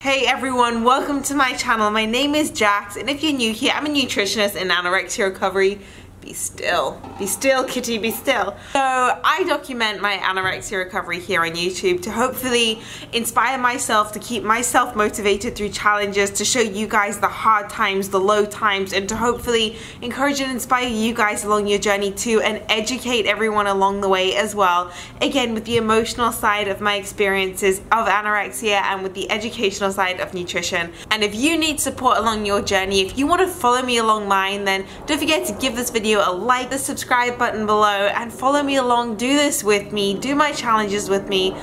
Hey everyone, welcome to my channel. My name is Jax, and if you're new here, I'm a nutritionist in anorexia recovery. Be still. Be still, kitty, be still. So I document my anorexia recovery here on YouTube to hopefully inspire myself, to keep myself motivated through challenges, to show you guys the hard times, the low times, and to hopefully encourage and inspire you guys along your journey too, and educate everyone along the way as well. Again, with the emotional side of my experiences of anorexia and with the educational side of nutrition. And if you need support along your journey, if you want to follow me along mine, then don't forget to give this video a like, the subscribe button below, and follow me along. Do this with me, do my challenges with me.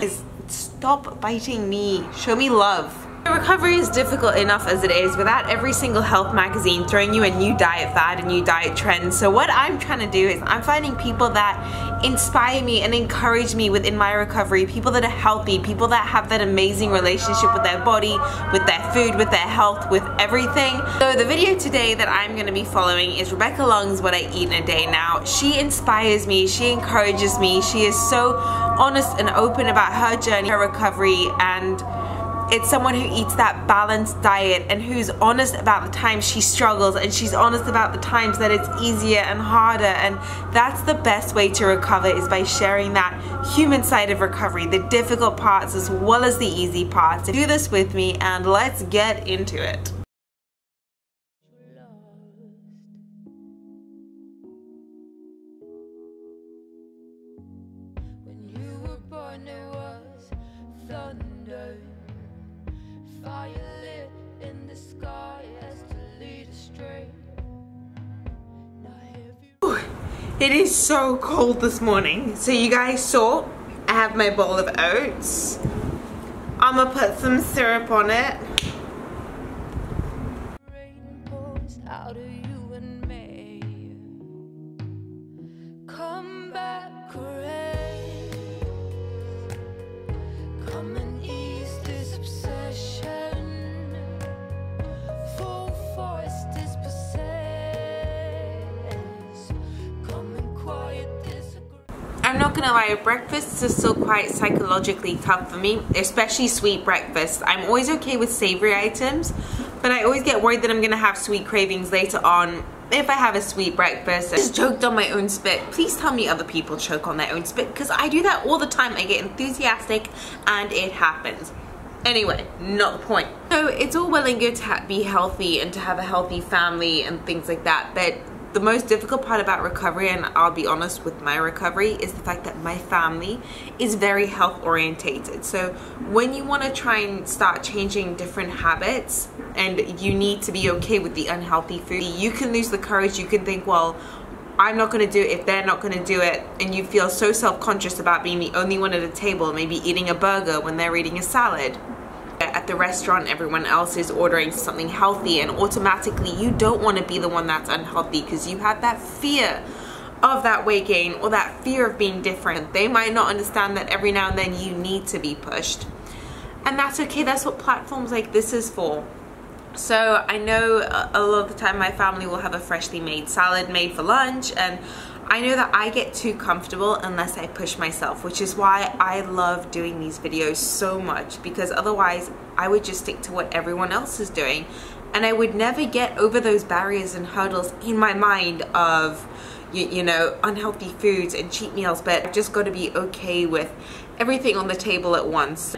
Stop biting me, show me love. Recovery is difficult enough as it is without every single health magazine throwing you a new diet fad, a new diet trend. So what I'm trying to do is I'm finding people that inspire me and encourage me within my recovery, people that are healthy, people that have that amazing relationship with their body, with their food, with their health, with everything. So the video today that I'm going to be following is Rebecca Leung's What I Eat in a Day. Now, she inspires me, she encourages me, she is so honest and open about her journey, her recovery, and it's someone who eats that balanced diet and who's honest about the times she struggles, and she's honest about the times that it's easier and harder. And that's the best way to recover, is by sharing that human side of recovery, the difficult parts as well as the easy parts. Do this with me and let's get into it. When you were born, it was thunder. Fire lit in the sky as to lead astray. It is so cold this morning. So you guys saw, I have my bowl of oats. I'm gonna put some syrup on it. Rain pours out of you and me. Come back, rain. Come and ease this obsession. Full force dispossess. Come and quiet this. I'm not gonna lie, breakfasts are still quite psychologically tough for me, especially sweet breakfasts. I'm always okay with savory items, but I always get worried that I'm gonna have sweet cravings later on if I have a sweet breakfast. I just choked on my own spit. Please tell me other people choke on their own spit, because I do that all the time. I get enthusiastic and it happens. Anyway, not the point. So it's all well and good to be healthy and to have a healthy family and things like that, but the most difficult part about recovery, and I'll be honest with my recovery, is the fact that my family is very health orientated. So when you want to try and start changing different habits and you need to be okay with the unhealthy food, you can lose the courage. You can think, well, I'm not going to do it if they're not going to do it, and you feel so self-conscious about being the only one at a table, maybe eating a burger when they're eating a salad. At the restaurant, everyone else is ordering something healthy, and automatically you don't want to be the one that's unhealthy because you have that fear of that weight gain or that fear of being different. They might not understand that every now and then you need to be pushed, and that's okay. That's what platforms like this is for. So I know a lot of the time my family will have a freshly made salad made for lunch, and I know that I get too comfortable unless I push myself, which is why I love doing these videos so much, because otherwise I would just stick to what everyone else is doing, and I would never get over those barriers and hurdles in my mind of, you know, unhealthy foods and cheat meals. But I've just got to be okay with everything on the table at once.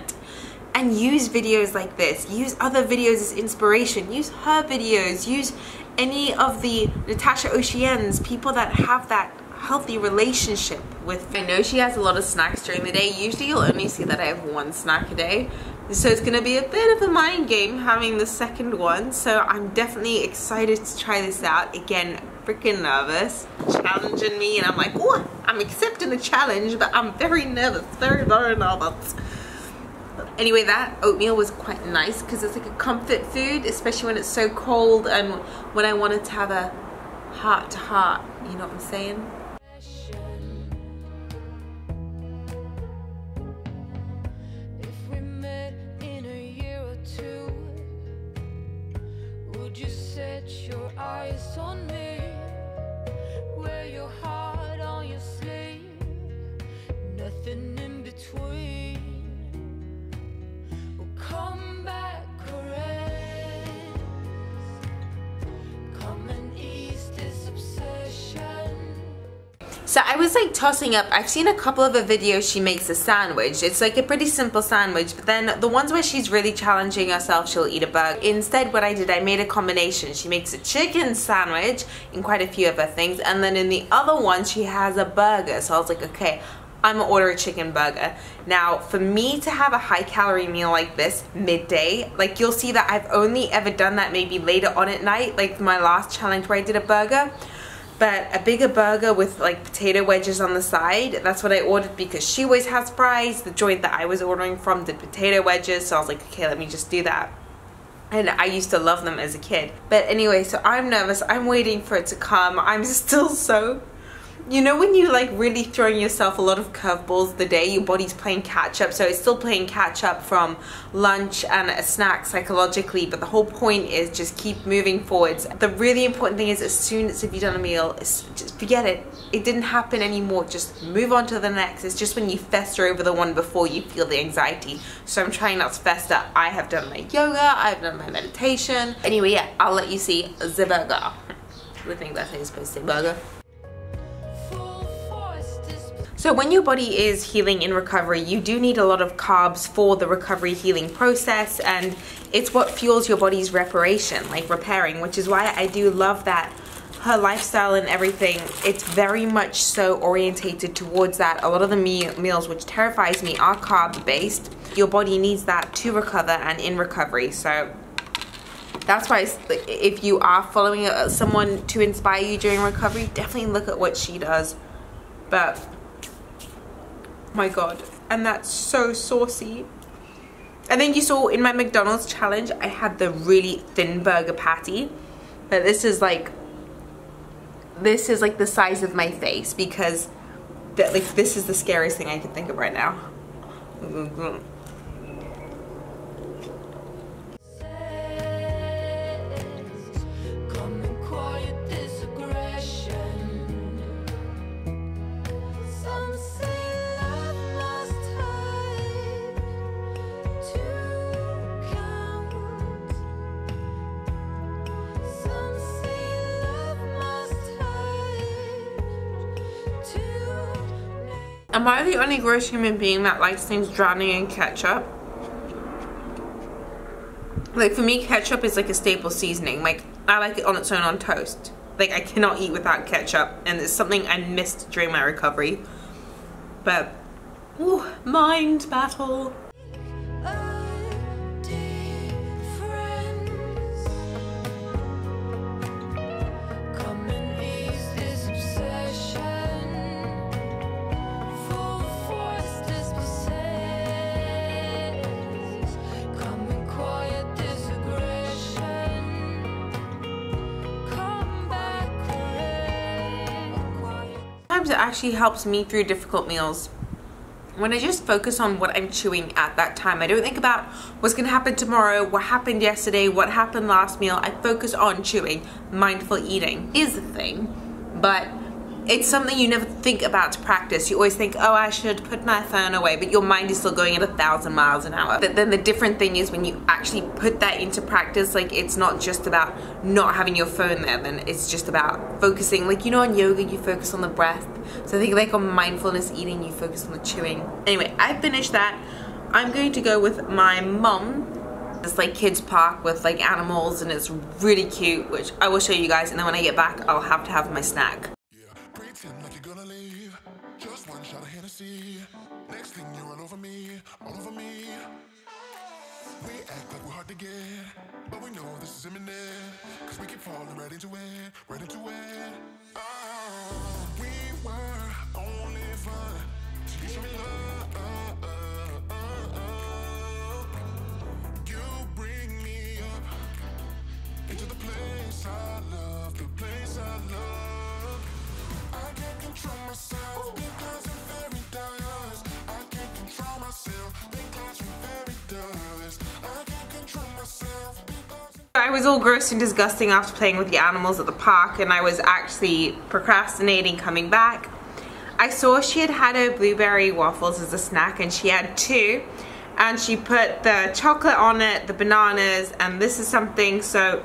And use videos like this, use other videos as inspiration, use her videos, use any of the Natasha Oceans, people that have that healthy relationship with. I know she has a lot of snacks during the day. Usually you'll only see that I have one snack a day, so it's gonna be a bit of a mind game having the second one. So I'm definitely excited to try this out. Again, freaking nervous, challenging me, and I'm like, oh, I'm accepting the challenge, but I'm very nervous, very nervous. Anyway, that oatmeal was quite nice because it's like a comfort food, especially when it's so cold and when I wanted to have a heart to heart, you know what I'm saying? If we met in a year or two, would you set your eyes on me? Wear your heart on your sleeve, nothing in between. Come back So I was like tossing up, I've seen a couple of her videos she makes a sandwich. It's like a pretty simple sandwich, but then the ones where she's really challenging herself, she'll eat a burger. Instead what I did, I made a combination. She makes a chicken sandwich in quite a few of her things, and then in the other one she has a burger. So I was like, okay, I'm gonna order a chicken burger. Now for me to have a high calorie meal like this midday, like you'll see that I've only ever done that maybe later on at night, like my last challenge where I did a burger. But a bigger burger with like potato wedges on the side, that's what I ordered because she always has fries. The joint that I was ordering from did potato wedges, so I was like, okay, let me just do that. And I used to love them as a kid. But anyway, so I'm nervous. I'm waiting for it to come. I'm still so... You know when you like really throwing yourself a lot of curveballs the day, your body's playing catch up, so it's still playing catch up from lunch and a snack psychologically, but the whole point is just keep moving forwards. The really important thing is as soon as if you've done a meal, just forget it. It didn't happen anymore, just move on to the next. It's just when you fester over the one before you feel the anxiety. So I'm trying not to fester. I have done my yoga, I've done my meditation. Anyway, yeah, I'll let you see the burger. I think that's how you're supposed to say burger. So when your body is healing in recovery, you do need a lot of carbs for the recovery healing process, and it's what fuels your body's reparation, like repairing, which is why I do love that her lifestyle and everything, it's very much so orientated towards that. A lot of the meals, which terrifies me, are carb based. Your body needs that to recover and in recovery. So that's why if you are following someone to inspire you during recovery, definitely look at what she does. But my god, and that's so saucy. I think you saw in my McDonald's challenge I had the really thin burger patty, but this is like the size of my face, because this is the scariest thing I can think of right now. Am I the only gross human being that likes things drowning in ketchup? Like for me, ketchup is like a staple seasoning. Like I like it on its own on toast. Like I cannot eat without ketchup, and it's something I missed during my recovery. But, ooh, mind battle. It actually helps me through difficult meals when I just focus on what I'm chewing at that time. I don't think about what's gonna happen tomorrow, what happened yesterday, what happened last meal. I focus on chewing. Mindful eating is a thing, but it's something you never think about to practice. You always think, oh, I should put my phone away, but your mind is still going at 1,000 miles an hour. But then the different thing is when you actually put that into practice, like it's not just about not having your phone there, then it's just about focusing. Like, you know, in yoga, you focus on the breath. So I think like on mindfulness eating, you focus on the chewing. Anyway, I finished that. I'm going to go with my mom. This like kids park with like animals, and it's really cute, which I will show you guys. And then when I get back, I'll have to have my snack. Like you're gonna leave, just one shot of Hennessy. Next thing you're all over me, all over me. We act like we're hard to get, but we know this is imminent, cause we keep falling right into it, right into it. Oh, we were only fun till you show me love. You bring me up into the place I love, the place I love. I can't control myself because I'm very dust. I can't control myself because I'm very dust. I can't control myself because I was all gross and disgusting after playing with the animals at the park, and I was actually procrastinating coming back. I saw she had her blueberry waffles as a snack, and she had 2, and she put the chocolate on it, the bananas, and this is something. So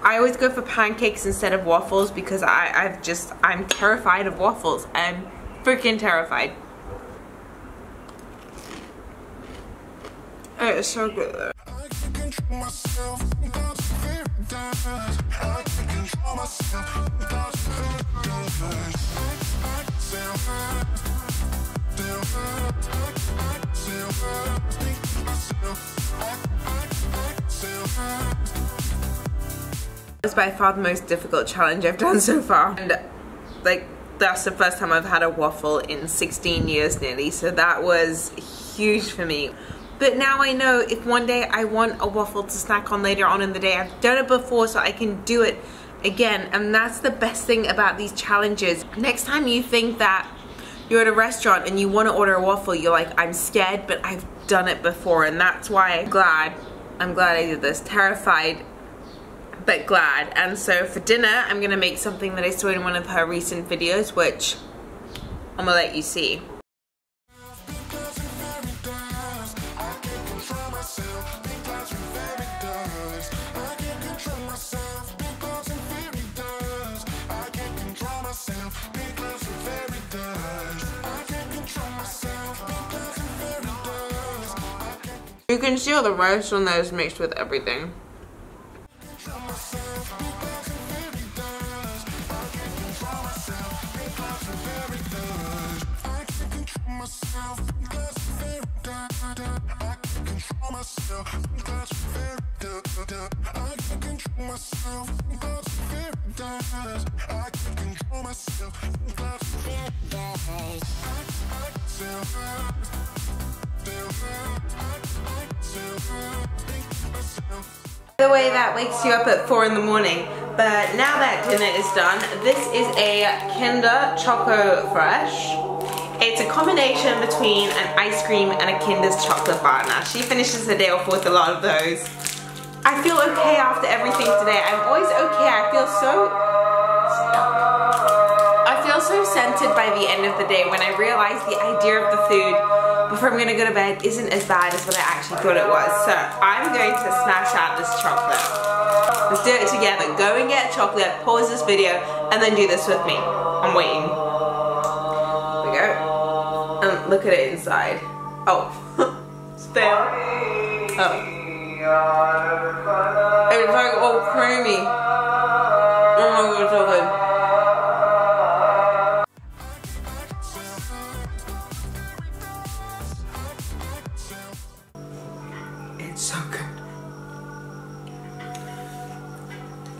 I always go for pancakes instead of waffles because I'm terrified of waffles. I'm freaking terrified. Oh, it's so good though. I can control myself without fear of death. I can control myself without fear of death. I can sail high, sail high, sail high, think myself. I can sail high. It's by far the most difficult challenge I've done so far. And like, that's the first time I've had a waffle in 16 years nearly, so that was huge for me. But now I know if one day I want a waffle to snack on later on in the day, I've done it before so I can do it again. And that's the best thing about these challenges. Next time you think that you're at a restaurant and you want to order a waffle, you're like, I'm scared, but I've done it before. And that's why I'm glad I did this. Terrified, but glad. And so for dinner, I'm gonna make something that I saw in one of her recent videos, which I'm gonna let you see. You can see all the rice on there is mixed with everything. The way that wakes you up at 4 in the morning. But now that dinner is done, this is a Kinder Choco Fresh. It's a combination between an ice cream and a Kinder's chocolate bar. Now she finishes the day off with a lot of those. I feel okay after everything today. I'm always okay. I feel so centered by the end of the day when I realize the idea of the food before I'm gonna go to bed isn't as bad as what I actually thought it was. So I'm going to smash out this chocolate. Let's do it together. Go and get chocolate, pause this video, and then do this with me. I'm waiting. Here we go. And look at it inside. Oh, stale. Oh. It's like all creamy. Oh my god, it's so good. So good.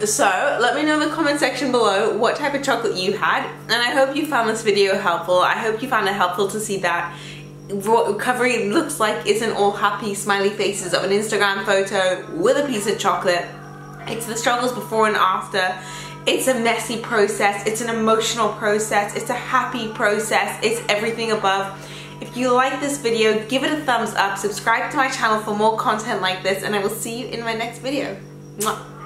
So let me know in the comment section below what type of chocolate you had, and I hope you found this video helpful. I hope you found it helpful to see that what recovery looks like isn't all happy smiley faces of an Instagram photo with a piece of chocolate. It's the struggles before and after. It's a messy process, it's an emotional process, it's a happy process, it's everything above. If you like this video, give it a thumbs up, subscribe to my channel for more content like this, and I will see you in my next video. Mwah.